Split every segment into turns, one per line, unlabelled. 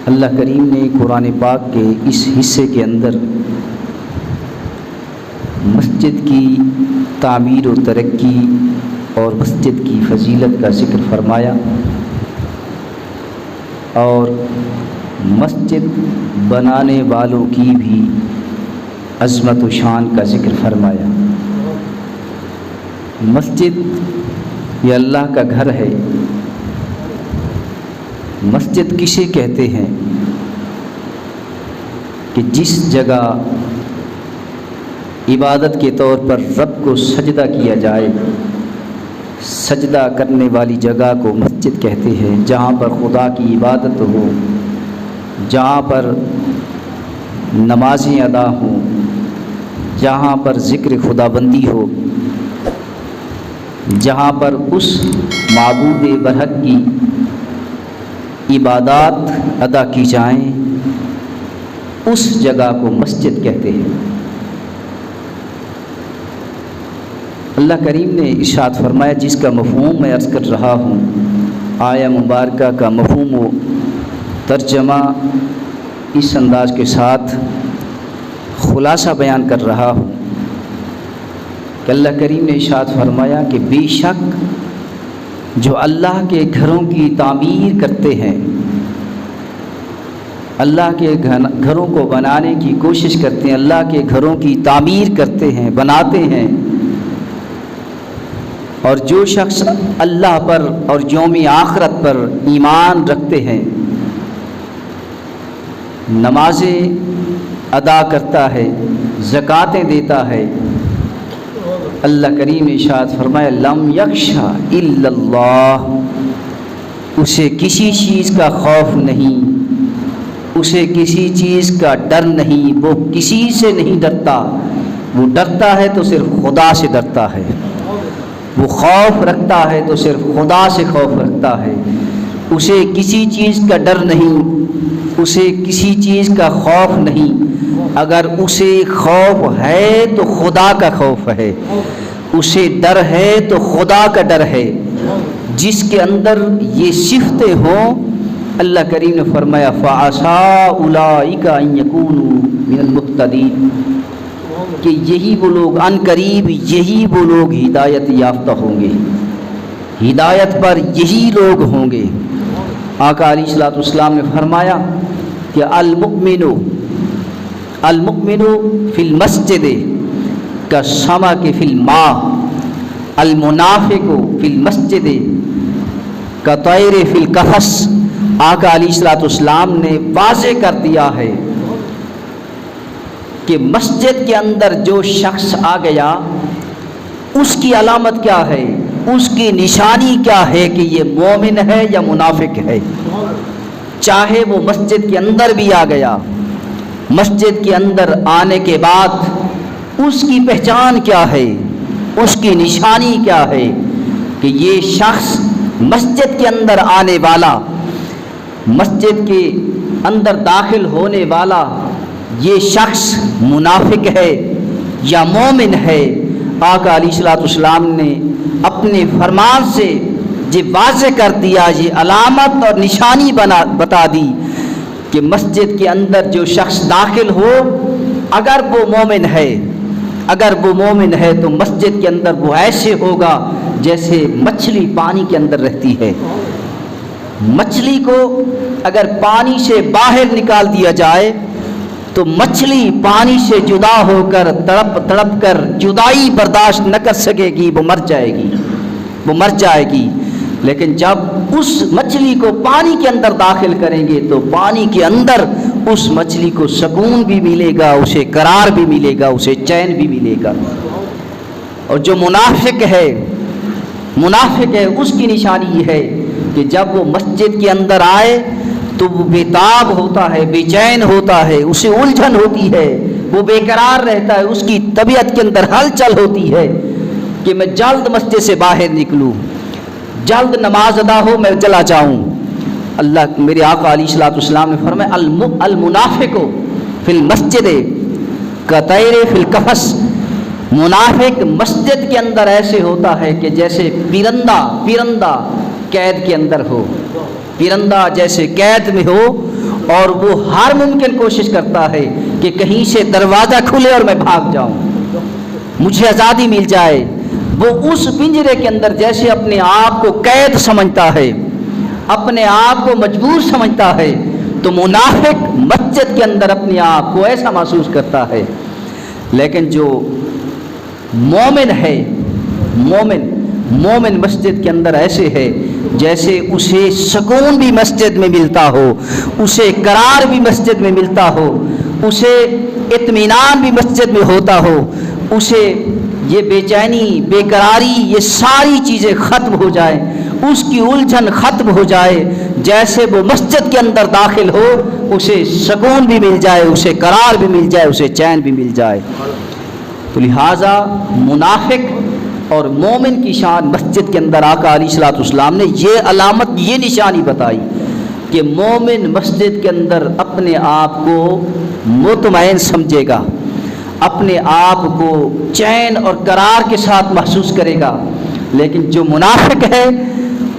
اللہ کریم نے قرآن پاک کے اس حصے کے اندر مسجد کی تعمیر و ترقی اور مسجد کی فضیلت کا ذکر فرمایا اور مسجد بنانے والوں کی بھی عظمت و شان کا ذکر فرمایا۔ مسجد یہ اللہ کا گھر ہے۔ مسجد کسے کہتے ہیں کہ جس جگہ عبادت کے طور پر رب کو سجدہ کیا جائے، سجدہ کرنے والی جگہ کو مسجد کہتے ہیں، جہاں پر خدا کی عبادت ہو، جہاں پر نمازیں ادا ہوں، جہاں پر ذکر خدا بندی ہو، جہاں پر اس معبود برحق کی عبادات ادا کی جائیں، اس جگہ کو مسجد کہتے ہیں۔ اللہ کریم نے ارشاد فرمایا، جس کا مفہوم میں عرض کر رہا ہوں، آیہ مبارکہ کا مفہوم و ترجمہ اس انداز کے ساتھ خلاصہ بیان کر رہا ہوں کہ اللہ کریم نے ارشاد فرمایا کہ بے شک جو اللہ کے گھروں کی تعمیر کرتے ہیں، اللہ کے گھروں کو بنانے کی کوشش کرتے ہیں، اللہ کے گھروں کی تعمیر کرتے ہیں، بناتے ہیں، اور جو شخص اللہ پر اور یوم آخرت پر ایمان رکھتے ہیں، نمازیں ادا کرتا ہے، زکاتیں دیتا ہے، اللہ کریم نے ارشاد فرمایا لم یخشا الا اللہ، اسے کسی چیز کا خوف نہیں، اسے کسی چیز کا ڈر نہیں، وہ کسی سے نہیں ڈرتا، وہ ڈرتا ہے تو صرف خدا سے ڈرتا ہے، وہ خوف رکھتا ہے تو صرف خدا سے خوف رکھتا ہے، اسے کسی چیز کا ڈر نہیں، اسے کسی چیز کا خوف نہیں، اگر اسے خوف ہے تو خدا کا خوف ہے، اسے ڈر ہے تو خدا کا ڈر ہے۔ جس کے اندر یہ صفتیں ہوں، اللہ کریم نے فرمایا فَعَسَىٰ أُولَٰئِكَ أَن يَكُونُوا مِنَ الْمُهْتَدِينَ، کہ یہی وہ لوگ عن قریب یہی وہ لوگ ہدایت یافتہ ہوں گے، ہدایت پر یہی لوگ ہوں گے۔ آقا علیہ الصلوۃ والسلام نے فرمایا کہ المؤمن فی المسجد کالسمک فی الماء، المنافق فی المسجد کالطیر فی القفص۔ آقا علیہ الصلوۃ والسلام نے واضح کر دیا ہے کہ مسجد کے اندر جو شخص آ گیا، اس کی علامت کیا ہے، اس کی نشانی کیا ہے کہ یہ مومن ہے یا منافق ہے۔ چاہے وہ مسجد کے اندر بھی آ گیا، مسجد کے اندر آنے کے بعد اس کی پہچان کیا ہے، اس کی نشانی کیا ہے کہ یہ شخص مسجد کے اندر آنے والا، مسجد کے اندر داخل ہونے والا، یہ شخص منافق ہے یا مومن ہے۔ آقا علیہ الصلوۃ والسلام نے اپنے فرمان سے یہ واضح کر دیا، یہ علامت اور نشانی بتا دی کہ مسجد کے اندر جو شخص داخل ہو، اگر وہ مومن ہے تو مسجد کے اندر وہ ایسے ہوگا جیسے مچھلی پانی کے اندر رہتی ہے۔ مچھلی کو اگر پانی سے باہر نکال دیا جائے تو مچھلی پانی سے جدا ہو کر تڑپ کر جدائی برداشت نہ کر سکے گی، وہ مر جائے گی۔ لیکن جب اس مچھلی کو پانی کے اندر داخل کریں گے تو پانی کے اندر اس مچھلی کو سکون بھی ملے گا، اسے قرار بھی ملے گا، اسے چین بھی ملے گا۔ اور جو منافق ہے اس کی نشانی یہ ہے کہ جب وہ مسجد کے اندر آئے تو وہ بےتاب ہوتا ہے، بے چین ہوتا ہے، اسے الجھن ہوتی ہے، وہ بے قرار رہتا ہے، اس کی طبیعت کے اندر ہلچل ہوتی ہے کہ میں جلد مسجد سے باہر نکلوں، جلد نماز ادا ہو، میں چلا جاؤں۔ اللہ میرے آقا علیہ الصلوۃ والسلام نے فرمایا المنافق فی المسجد کطیر فی القفص، منافق مسجد کے اندر ایسے ہوتا ہے کہ جیسے پرندہ قید کے اندر ہو، پرندہ جیسے قید میں ہو، اور وہ ہر ممکن کوشش کرتا ہے کہ کہیں سے دروازہ کھلے اور میں بھاگ جاؤں، مجھے آزادی مل جائے۔ وہ اس پنجرے کے اندر جیسے اپنے آپ کو قید سمجھتا ہے، اپنے آپ کو مجبور سمجھتا ہے، تو منافق مسجد کے اندر اپنے آپ کو ایسا محسوس کرتا ہے۔ لیکن جو مومن ہے، مومن مسجد کے اندر ایسے ہے جیسے اسے سکون بھی مسجد میں ملتا ہو، اسے قرار بھی مسجد میں ملتا ہو، اسے اطمینان بھی مسجد میں ہوتا ہو، اسے یہ بے چینی، بے قراری، یہ ساری چیزیں ختم ہو جائیں، اس کی الجھن ختم ہو جائے، جیسے وہ مسجد کے اندر داخل ہو اسے سکون بھی مل جائے، اسے قرار بھی مل جائے، اسے چین بھی مل جائے۔ تو لہٰذا منافق اور مومن کی شان مسجد کے اندر آقا علیہ الصلوۃ والسلام نے یہ علامت، یہ نشانی بتائی کہ مومن مسجد کے اندر اپنے آپ کو مطمئن سمجھے گا، اپنے آپ کو چین اور قرار کے ساتھ محسوس کرے گا۔ لیکن جو منافق ہے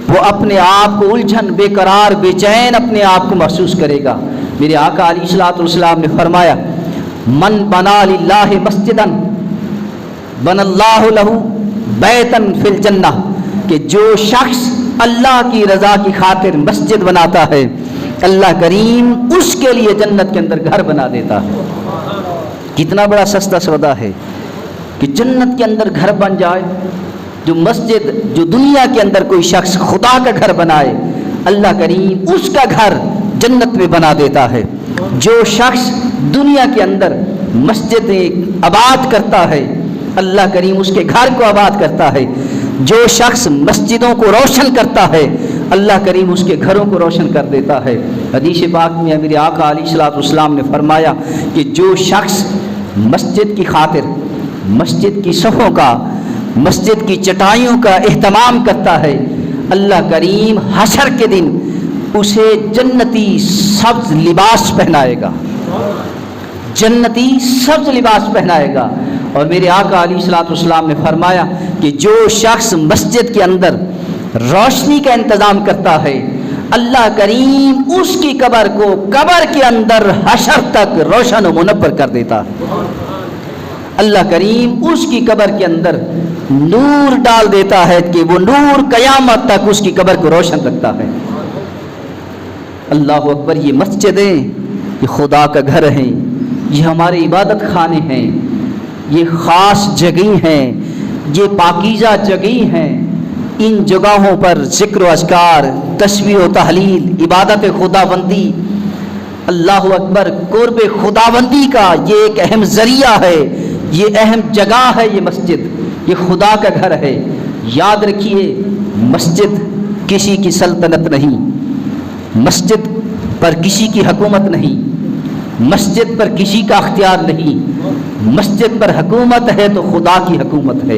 وہ اپنے آپ کو الجھن، بے قرار، بے چین اپنے آپ کو محسوس کرے گا۔ میرے آقا علیہ الصلوۃ والسلام نے فرمایا من بنا للہ مسجدا بن اللہ لہ بیتن فی الجنہ، کہ جو شخص اللہ کی رضا کی خاطر مسجد بناتا ہے اللہ کریم اس کے لیے جنت کے اندر گھر بنا دیتا ہے۔ کتنا بڑا سستا سودا ہے کہ جنت کے اندر گھر بن جائے۔ جو مسجد، جو دنیا کے اندر کوئی شخص خدا کا گھر بنائے اللہ کریم اس کا گھر جنت میں بنا دیتا ہے۔ جو شخص دنیا کے اندر مسجد آباد کرتا ہے اللہ کریم اس کے گھر کو آباد کرتا ہے۔ جو شخص مسجدوں کو روشن کرتا ہے اللہ کریم اس کے گھروں کو روشن کر دیتا ہے۔ حدیث پاک میں میرے آقا علیہ الصلوۃ والسلام نے فرمایا کہ جو شخص مسجد کی خاطر، مسجد کی صفوں کا، مسجد کی چٹائیوں کا اہتمام کرتا ہے اللہ کریم حشر کے دن اسے جنتی سبز لباس پہنائے گا، جنتی سبز لباس پہنائے گا۔ اور میرے آقا علیہ الصلوۃ والسلام نے فرمایا کہ جو شخص مسجد کے اندر روشنی کا انتظام کرتا ہے اللہ کریم اس کی قبر کو قبر کے اندر حشر تک روشن و منور کر دیتا ہے۔ اللہ کریم اس کی قبر کے اندر نور ڈال دیتا ہے کہ وہ نور قیامت تک اس کی قبر کو روشن رکھتا ہے۔ اللہ اکبر! یہ مسجدیں یہ خدا کا گھر ہیں، یہ ہمارے عبادت خانے ہیں، یہ خاص جگہیں ہیں، یہ پاکیزہ جگہیں ہیں۔ ان جگہوں پر ذکر و اذکار، تسبیح و تحلیل، عبادت خدا بندی، اللہ اکبر، قرب خدا بندی کا یہ ایک اہم ذریعہ ہے، یہ اہم جگہ ہے۔ یہ مسجد یہ خدا کا گھر ہے۔ یاد رکھیے مسجد کسی کی سلطنت نہیں، مسجد پر کسی کی حکومت نہیں، مسجد پر کسی کا اختیار نہیں، مسجد پر حکومت ہے تو خدا کی حکومت ہے،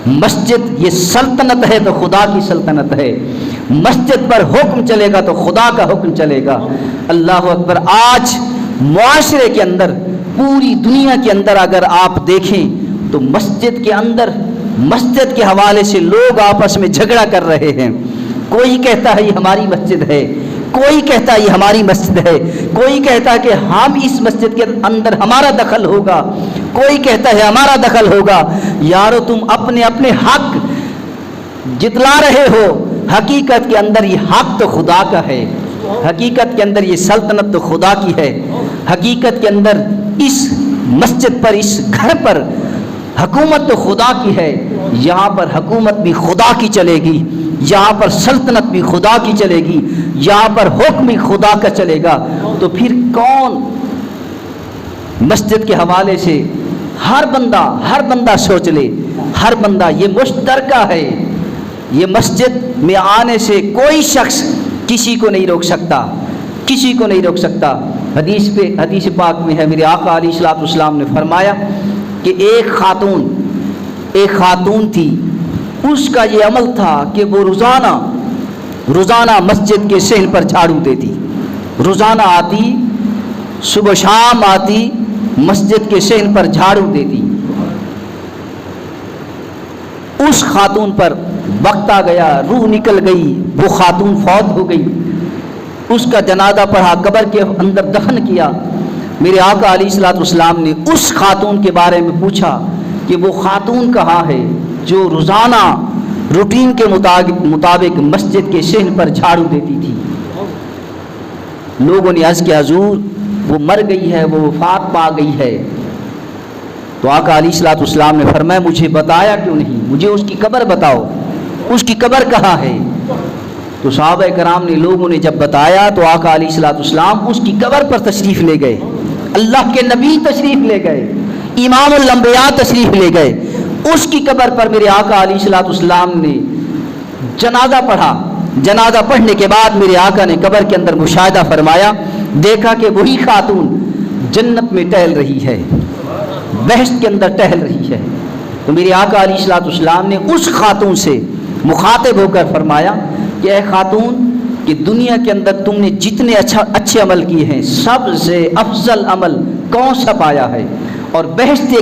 مسجد یہ سلطنت ہے تو خدا کی سلطنت ہے، مسجد پر حکم چلے گا تو خدا کا حکم چلے گا۔ اللہ اکبر! آج معاشرے کے اندر، پوری دنیا کے اندر اگر آپ دیکھیں تو مسجد کے اندر، مسجد کے حوالے سے لوگ آپس میں جھگڑا کر رہے ہیں۔ کوئی کہتا ہے یہ ہماری مسجد ہے، کوئی کہتا ہے یہ ہماری مسجد ہے، کوئی کہتا ہے کہ ہم اس مسجد کے اندر ہمارا دخل ہوگا، کوئی کہتا ہے ہمارا دخل ہوگا۔ یارو تم اپنے اپنے حق جتلا رہے ہو، حقیقت کے اندر یہ حق تو خدا کا ہے، حقیقت کے اندر یہ سلطنت تو خدا کی ہے، حقیقت کے اندر اس مسجد پر، اس گھر پر حکومت تو خدا کی ہے۔ یہاں پر حکومت بھی خدا کی چلے گی، یہاں پر سلطنت بھی خدا کی چلے گی، یہاں پر حکم بھی خدا کا چلے گا۔ تو پھر کون مسجد کے حوالے سے ہر بندہ سوچ لے، ہر بندہ یہ مشترکہ ہے، یہ مسجد میں آنے سے کوئی شخص کسی کو نہیں روک سکتا، کسی کو نہیں روک سکتا۔ حدیث پاک میں ہے میرے آقا علیہ الصلوۃ والسلام نے فرمایا کہ ایک خاتون تھی، اس کا یہ عمل تھا کہ وہ روزانہ مسجد کے صحن پر جھاڑو دیتی، روزانہ آتی، صبح شام آتی، مسجد کے صحن پر جھاڑو دیتی۔ اس خاتون پر وقت آ گیا، روح نکل گئی، وہ خاتون فوت ہو گئی۔ اس کا جنازہ پڑھا، قبر کے اندر دفن کیا۔ میرے آقا علیہ الصلوۃ والسلام نے اس خاتون کے بارے میں پوچھا کہ وہ خاتون کہاں ہے جو روزانہ روٹین کے مطابق مسجد کے صحن پر جھاڑو دیتی تھی؟ لوگوں نے عرض کیا حضور وہ مر گئی ہے، وہ وفات پا گئی ہے۔ تو آقا علیہ الصلوۃ والسلام نے فرمایا مجھے بتایا کیوں نہیں، مجھے اس کی قبر بتاؤ، اس کی قبر کہاں ہے؟ تو صحابہ کرام نے لوگوں نے جب بتایا تو آقا علیہ الصلوۃ والسلام اس کی قبر پر تشریف لے گئے، اللہ کے نبی تشریف لے گئے، امام الانبیاء تشریف لے گئے۔ اس کی قبر پر میرے آقا علیہ الصلوۃ والسلام نے جنازہ پڑھا۔ جنازہ پڑھنے کے بعد میرے آقا نے قبر کے اندر مشاہدہ فرمایا، دیکھا کہ وہی خاتون جنت میں ٹہل رہی ہے، بہشت کے اندر ٹہل رہی ہے۔ تو میرے آقا علیہ الصلوۃ والسلام نے اس خاتون سے مخاطب ہو کر فرمایا کہ اے خاتون کہ دنیا کے اندر تم نے جتنے اچھے عمل کیے ہیں سب سے افضل عمل کون سا پایا ہے، اور بہشت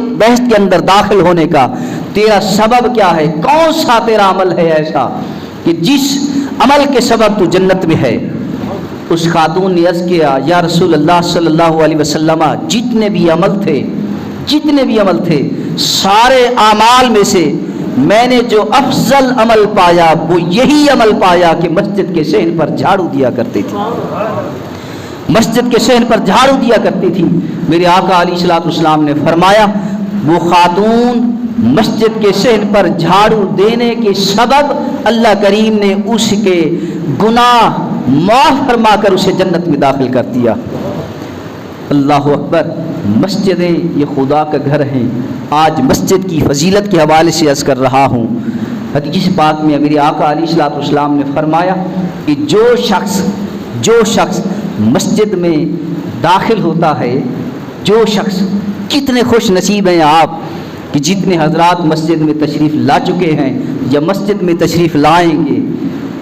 کے اندر داخل ہونے کا تیرا سبب کیا ہے، کون سا تیرا عمل ہے ایسا کہ جس عمل کے سبب تو جنت میں ہے؟ اس خاتون نے عرض کیا یا رسول اللہ صلی اللہ علیہ وسلم جتنے بھی عمل تھے سارے اعمال میں سے میں نے جو افضل عمل پایا وہ یہی عمل پایا کہ مسجد کے صحن پر جھاڑو دیا کرتی تھی، مسجد کے صحن پر جھاڑو دیا کرتی تھی۔ میرے آقا علیہ الصلوۃ والسلام نے فرمایا وہ خاتون مسجد کے صحن پر جھاڑو دینے کے سبب اللہ کریم نے اس کے گناہ معاف فرما کر اسے جنت میں داخل کر دیا۔ اللہ اکبر۔ مسجدیں یہ خدا کا گھر ہیں۔ آج مسجد کی فضیلت کے حوالے سے عرض کر رہا ہوں۔ حدیث پاک میں میرے آقا علیہ الصلوۃ والسلام نے فرمایا کہ جو شخص مسجد میں داخل ہوتا ہے، جو شخص، کتنے خوش نصیب ہیں آپ کہ جتنے حضرات مسجد میں تشریف لا چکے ہیں یا مسجد میں تشریف لائیں گے،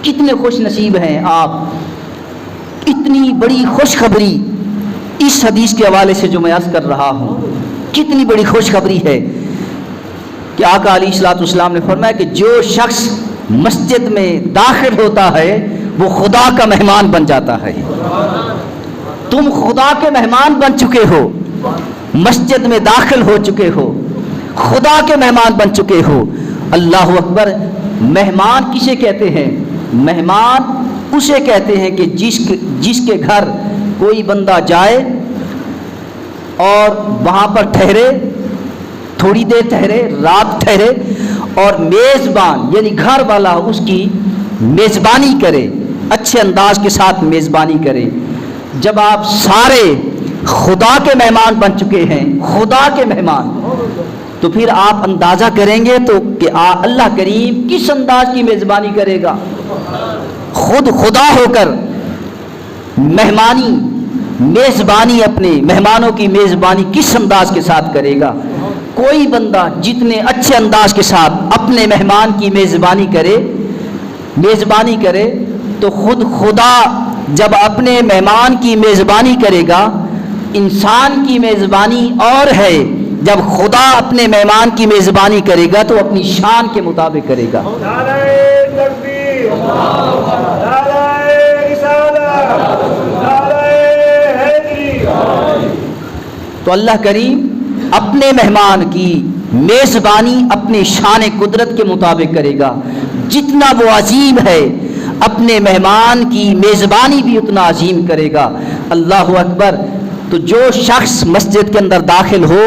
کتنے خوش نصیب ہیں آپ۔ اتنی بڑی خوشخبری اس حدیث کے حوالے سے جو میں عرض کر رہا ہوں، کتنی بڑی خوشخبری ہے کہ آقا علیہ الصلوۃ والسلام نے فرمایا کہ جو شخص مسجد میں داخل ہوتا ہے وہ خدا کا مہمان بن جاتا ہے۔ تم خدا کے مہمان بن چکے ہو، مسجد میں داخل ہو چکے ہو، خدا کے مہمان بن چکے ہو۔ اللہ اکبر۔ مہمان کسے کہتے ہیں؟ مہمان اسے کہتے ہیں کہ جس کے گھر کوئی بندہ جائے اور وہاں پر ٹھہرے، تھوڑی دیر ٹھہرے، رات ٹھہرے، اور میزبان یعنی گھر والا اس کی میزبانی کرے، اچھے انداز کے ساتھ میزبانی کرے۔ جب آپ سارے خدا کے مہمان بن چکے ہیں، خدا کے مہمان، تو پھر آپ اندازہ کریں گے تو کہ اللہ کریم کس انداز کی میزبانی کرے گا؟ خود خدا ہو کر میزبانی اپنے مہمانوں کی میزبانی کس انداز کے ساتھ کرے گا؟ کوئی بندہ جتنے اچھے انداز کے ساتھ اپنے مہمان کی میزبانی کرے تو خود خدا جب اپنے مہمان کی میزبانی کرے گا، انسان کی میزبانی اور ہے، جب خدا اپنے مہمان کی میزبانی کرے گا تو اپنی شان کے مطابق کرے گا۔ تو اللہ کریم اپنے مہمان کی میزبانی اپنے شان قدرت کے مطابق کرے گا۔ جتنا وہ عظیم ہے اپنے مہمان کی میزبانی بھی اتنا عظیم کرے گا۔ اللہ اکبر۔ تو جو شخص مسجد کے اندر داخل ہو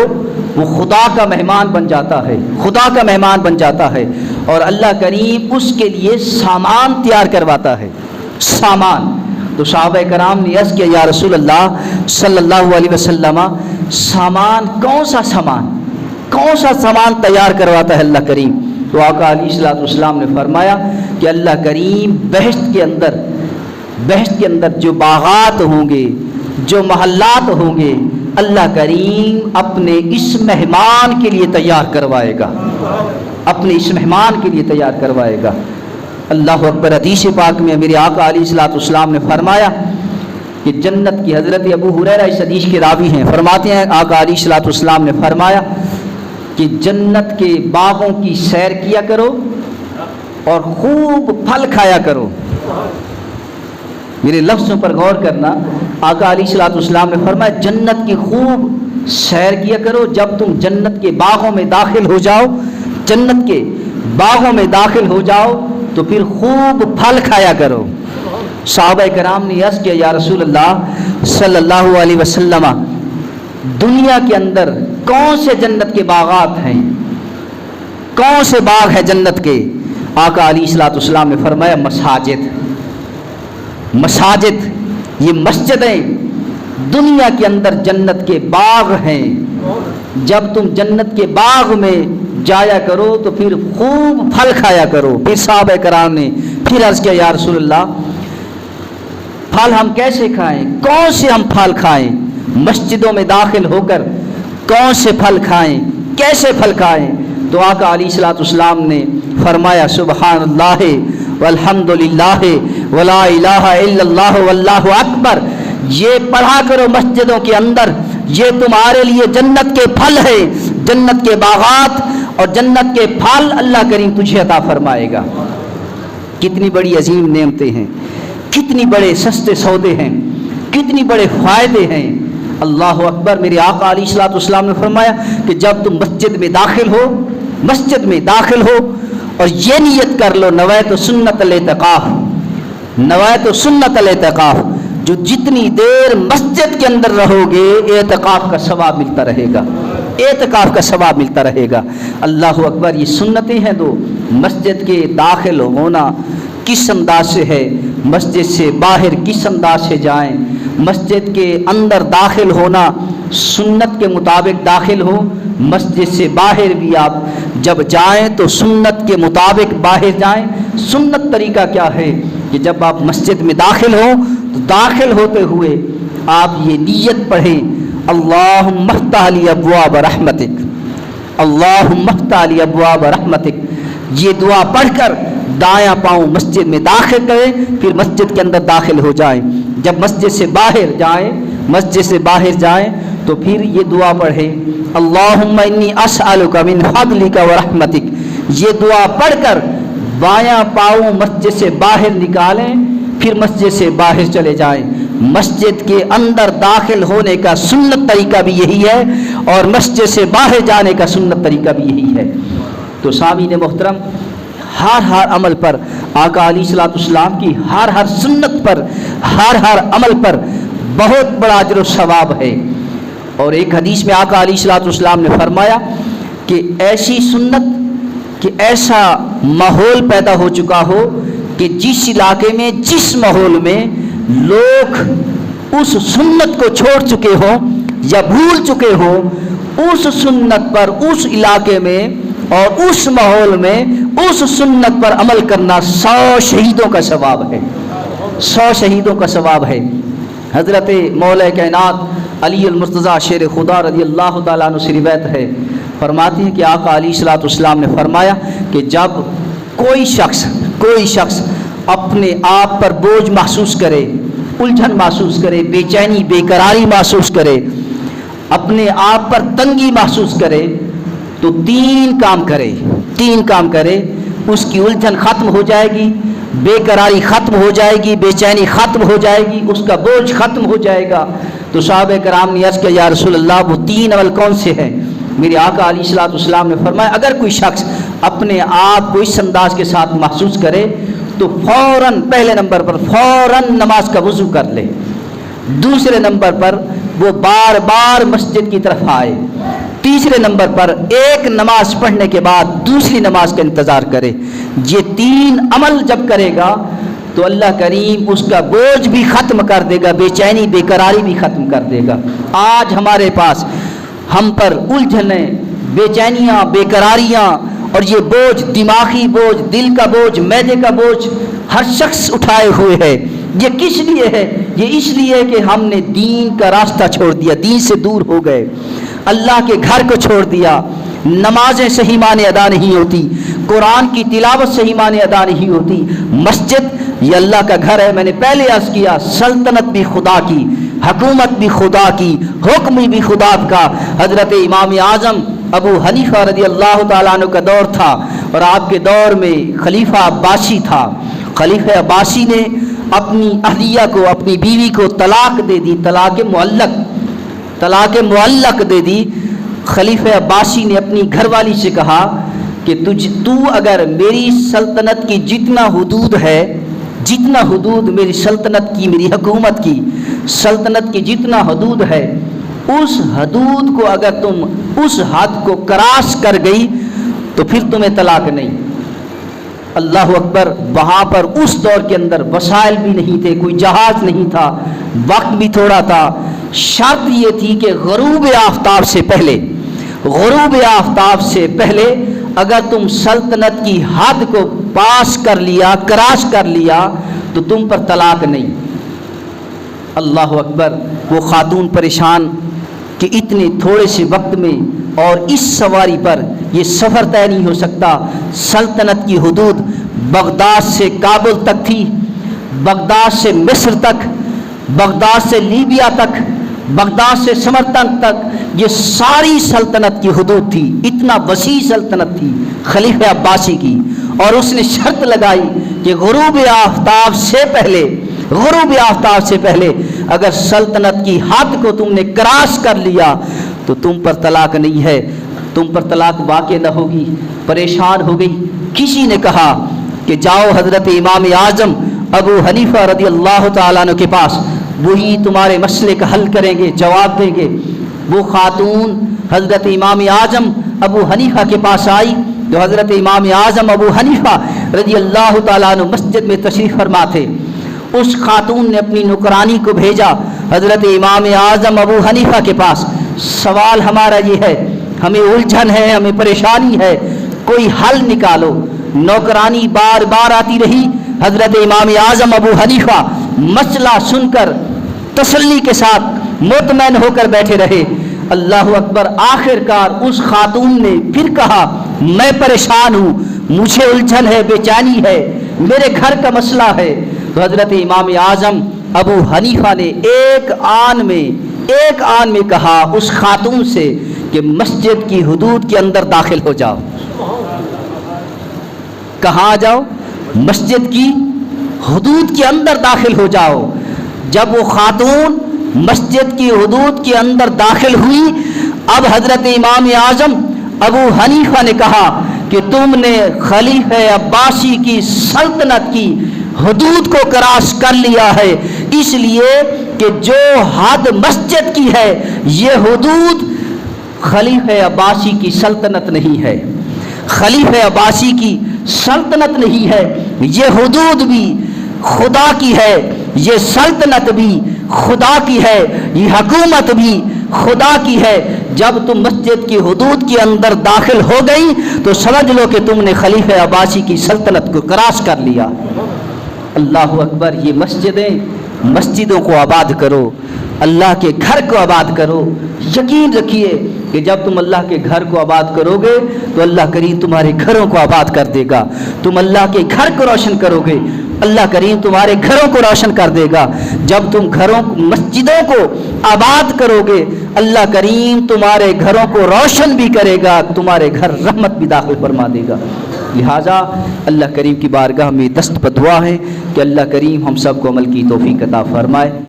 وہ خدا کا مہمان بن جاتا ہے، خدا کا مہمان بن جاتا ہے، اور اللہ کریم اس کے لیے سامان تیار کرواتا ہے، سامان۔ تو صحابہ کرام نے عرض کیا یا رسول اللہ صلی اللہ علیہ وسلم سامان کون سا سامان تیار کرواتا ہے اللہ کریم؟ تو آقا علیہ الصلوۃ والسلام نے فرمایا کہ اللہ کریم بہشت کے اندر جو باغات ہوں گے، جو محلات ہوں گے، اللہ کریم اپنے اس مہمان کے لیے تیار کروائے گا، اپنے اس مہمان کے لیے تیار کروائے گا۔ اللہ اکبر۔ حدیث پاک میں میرے آقا علیہ الصلوۃ والسلام نے فرمایا کہ جنت کی، حضرت ابو ہریرہ اس حدیث کے راوی ہیں، فرماتے ہیں آقا علیہ الصلوۃ والسلام نے فرمایا کہ جنت کے باغوں کی سیر کیا کرو اور خوب پھل کھایا کرو۔ میرے لفظوں پر غور کرنا. آقا علیہ الصلوۃ والسلام نے فرمایا جنت کی خوب سیر کیا کرو. جب تم جنت کے باغوں میں داخل ہو جاؤ، جنت کے باغوں میں داخل ہو جاؤ تو پھر خوب پھل کھایا کرو. صحابہ کرام نے عرض کیا یا رسول اللہ صلی اللہ علیہ وسلم دنیا کے اندر کون سے جنت کے باغات ہیں، کون سے باغ ہیں جنت کے؟ آقا علیہ الصلوۃ والسلام نے فرمایا مساجد. مساجد، یہ مسجدیں دنیا کے اندر جنت کے باغ ہیں. جب تم جنت کے باغ میں جایا کرو تو پھر خوب پھل کھایا کرو. پھر صحابہ کرام نے پھر عرض کیا یا رسول اللہ پھل ہم کیسے کھائیں، کون سے ہم پھل کھائیں؟ مسجدوں میں داخل ہو کر کون سے پھل کھائیں، کیسے پھل کھائیں؟ تو آقا علیہ الصلوۃ والسلام نے فرمایا سبحان اللہ والحمد للہ ولا الہ الا اللہ واللہ اکبر. یہ پڑھا کرو مسجدوں کے اندر، یہ تمہارے لیے جنت کے پھل ہے، جنت کے باغات اور جنت کے پھل اللہ کریم تجھے عطا فرمائے گا. کتنی بڑی عظیم نعمتیں ہیں، کتنی بڑے سستے سودے ہیں، کتنی بڑے فائدے ہیں. اللہ اکبر. میرے آقا علیہ الصلوۃ والسلام نے فرمایا کہ جب تم مسجد میں داخل ہو، مسجد میں داخل ہو اور یہ نیت کر لو نویت سنت الاعتکاف، نویت سنت الاعتکاف، جو جتنی دیر مسجد کے اندر رہو گے اعتکاف کا ثواب ملتا رہے گا، اعتکاف کا ثواب ملتا رہے گا. اللہ اکبر. یہ سنتیں ہیں دو. مسجد کے داخل ہونا کس انداز سے ہے، مسجد سے باہر کس انداز سے جائیں. مسجد کے اندر داخل ہونا سنت کے مطابق داخل ہو، مسجد سے باہر بھی آپ جب جائیں تو سنت کے مطابق باہر جائیں. سنت طریقہ کیا ہے کہ جب آپ مسجد میں داخل ہوں تو داخل ہوتے ہوئے آپ یہ نیت پڑھیں اللہم افتح لی ابواب رحمتک، اللہم افتح لی ابواب رحمتک. یہ دعا پڑھ کر دایاں پاؤں مسجد میں داخل کریں، پھر مسجد کے اندر داخل ہو جائیں. جب مسجد سے باہر جائیں، مسجد سے باہر جائیں تو پھر یہ دعا پڑھیں اللہم انی اسألک من فضلک ورحمتک. یہ دعا پڑھ کر بایاں پاؤں مسجد سے باہر نکالیں، پھر مسجد سے باہر چلے جائیں. مسجد کے اندر داخل ہونے کا سنت طریقہ بھی یہی ہے اور مسجد سے باہر جانے کا سنت طریقہ بھی یہی ہے. تو سامعین محترم، ہر عمل پر آقا علیہ الصلوۃ والسلام کی ہر سنت پر، ہر عمل پر بہت بڑا اجر و ثواب ہے. اور ایک حدیث میں آقا علیہ الصلوۃ والسلام نے فرمایا کہ ایسی سنت کہ ایسا ماحول پیدا ہو چکا ہو کہ جس علاقے میں، جس ماحول میں لوگ اس سنت کو چھوڑ چکے ہوں یا بھول چکے ہوں، اس سنت پر، اس علاقے میں اور اس ماحول میں اس سنت پر عمل کرنا 100 شہیدوں کا ثواب ہے، 100 شہیدوں کا ثواب ہے. حضرت مولا کائنات علی المرتضیٰ شیر خدا رضی اللہ تعالیٰ عنہ سے روایت ہے، فرماتے ہیں کہ آقا علیہ الصلوۃ والسلام نے فرمایا کہ جب کوئی شخص اپنے آپ پر بوجھ محسوس کرے، الجھن محسوس کرے، بے چینی بے قراری محسوس کرے، اپنے آپ پر تنگی محسوس کرے تو تین کام کرے، اس کی الجھن ختم ہو جائے گی، بے قراری ختم ہو جائے گی، بے چینی ختم ہو جائے گی، اس کا بوجھ ختم ہو جائے گا. تو صحابہ کرام نے عرض کیا یا رسول اللہ وہ 3 عمل کون سے ہیں؟ میرے آقا علیہ الصلوۃ والسلام نے فرمایا اگر کوئی شخص اپنے آپ کو اس انداز کے ساتھ محسوس کرے تو فوراً پہلے نمبر پر فوراً نماز کا وضو کر لے، دوسرے نمبر پر وہ بار بار مسجد کی طرف آئے، تیسرے نمبر پر ایک نماز پڑھنے کے بعد دوسری نماز کا انتظار کرے. یہ 3 عمل جب کرے گا تو اللہ کریم اس کا بوجھ بھی ختم کر دے گا، بے چینی بے قراری بھی ختم کر دے گا. آج ہمارے پاس ہم پر الجھنیں، بے چینیاں، بے قراریاں اور یہ بوجھ، دماغی بوجھ، دل کا بوجھ، معدے کا بوجھ ہر شخص اٹھائے ہوئے ہے. یہ کس لیے ہے؟ یہ اس لیے کہ ہم نے دین کا راستہ چھوڑ دیا، دین سے دور ہو گئے، اللہ کے گھر کو چھوڑ دیا، نمازیں صحیح معنی ادا نہیں ہوتی، قرآن کی تلاوت صحیح معنی ادا نہیں ہوتی. مسجد یہ اللہ کا گھر ہے. میں نے پہلے عرض کیا سلطنت بھی خدا کی، حکومت بھی خدا کی، حکم بھی خدا کا. حضرت امام اعظم ابو حنیفہ رضی اللہ تعالیٰ عنہ کا دور تھا اور آپ کے دور میں خلیفہ عباسی تھا. خلیفہ عباسی نے اپنی اہلیہ کو, اپنی بیوی کو طلاق دے دی, طلاق معلق دے دی. خلیفہ عباسی نے اپنی گھر والی سے کہا کہ تو اگر میری سلطنت کی جتنا حدود میری سلطنت کی, میری حکومت کی, سلطنت کی جتنا حدود ہے, اس حدود کو اگر تم اس حد کو کراس کر گئی تو پھر تمہیں طلاق نہیں. اللہ اکبر. وہاں پر اس دور کے اندر وسائل بھی نہیں تھے, کوئی جہاز نہیں تھا, وقت بھی تھوڑا تھا. شرط یہ تھی کہ غروب آفتاب سے پہلے اگر تم سلطنت کی حد کو پاس کر لیا, کراس کر لیا تو تم پر طلاق نہیں. اللہ اکبر. وہ خاتون پریشان کہ اتنے تھوڑے سے وقت میں اور اس سواری پر یہ سفر طے نہیں ہو سکتا. سلطنت کی حدود بغداد سے کابل تک تھی, بغداد سے مصر تک, بغداد سے لیبیا تک, بغداد سے سمرقند تک, یہ ساری سلطنت کی حدود تھی. اتنا وسیع سلطنت تھی خلیفہ عباسی کی. اور اس نے شرط لگائی کہ غروب آفتاب سے پہلے اگر سلطنت کی حد کو تم نے کراس کر لیا تو تم پر طلاق نہیں ہے, تم پر طلاق واقع نہ ہوگی. پریشان ہو گئی. کسی نے کہا کہ جاؤ حضرت امام اعظم ابو حنیفہ رضی اللہ تعالیٰ عنہ کے پاس, وہی تمہارے مسئلے کا حل کریں گے, جواب دیں گے. وہ خاتون حضرت امام اعظم ابو حنیفہ کے پاس آئی تو حضرت امام اعظم ابو حنیفہ رضی اللہ تعالیٰ عنہ مسجد میں تشریف فرما تھے. اس خاتون نے اپنی نوکرانی کو بھیجا حضرت امام اعظم ابو حنیفہ کے پاس. سوال ہمارا یہ ہے, ہمیں الجھن ہے, ہمیں پریشانی ہے, کوئی حل نکالو. نوکرانی بار بار آتی رہی. حضرت امام اعظم ابو حنیفہ مسئلہ سن کر تسلی کے ساتھ مطمئن ہو کر بیٹھے رہے. اللہ اکبر. آخر کار اس خاتون نے پھر کہا میں پریشان ہوں, مجھے الجھن ہے, بے چینی ہے, میرے گھر کا مسئلہ ہے. تو حضرت امام اعظم ابو حنیفہ نے ایک آن میں کہا اس خاتون سے کہ مسجد کی حدود کے اندر داخل ہو جاؤ. کہاں جاؤ؟ مسجد کی حدود کے اندر داخل ہو جاؤ. جب وہ خاتون مسجد کی حدود کے اندر داخل ہوئی, اب حضرت امام اعظم ابو حنیفہ نے کہا کہ تم نے خلیفہ عباسی کی سلطنت کی حدود کو کراس کر لیا ہے, اس لیے کہ جو حد مسجد کی ہے یہ حدود خلیفہ عباسی کی سلطنت نہیں ہے, خلیفہ عباسی کی سلطنت نہیں ہے. یہ حدود بھی خدا کی ہے, یہ سلطنت بھی خدا کی ہے, یہ حکومت بھی خدا کی ہے. جب تم مسجد کی حدود کے اندر داخل ہو گئی تو سمجھ لو کہ تم نے خلیفہ عباسی کی سلطنت کو کراس کر لیا. اللہ اکبر. یہ مسجدوں کو آباد کرو, اللہ کے گھر کو آباد کرو. یقین رکھیے کہ جب تم اللہ کے گھر کو آباد کرو گے تو اللہ کریم تمہارے گھروں کو آباد کر دے گا. تم اللہ کے گھر کو روشن کرو گے, اللہ کریم تمہارے گھروں کو روشن کر دے گا. جب تم مسجدوں کو آباد کرو گے اللہ کریم تمہارے گھروں کو روشن بھی کرے گا, تمہارے گھر رحمت بھی داخل فرما دے گا. لہٰذا اللہ کریم کی بارگاہ میں دست بدعا ہے کہ اللہ کریم ہم سب کو عمل کی توفیق عطا فرمائے.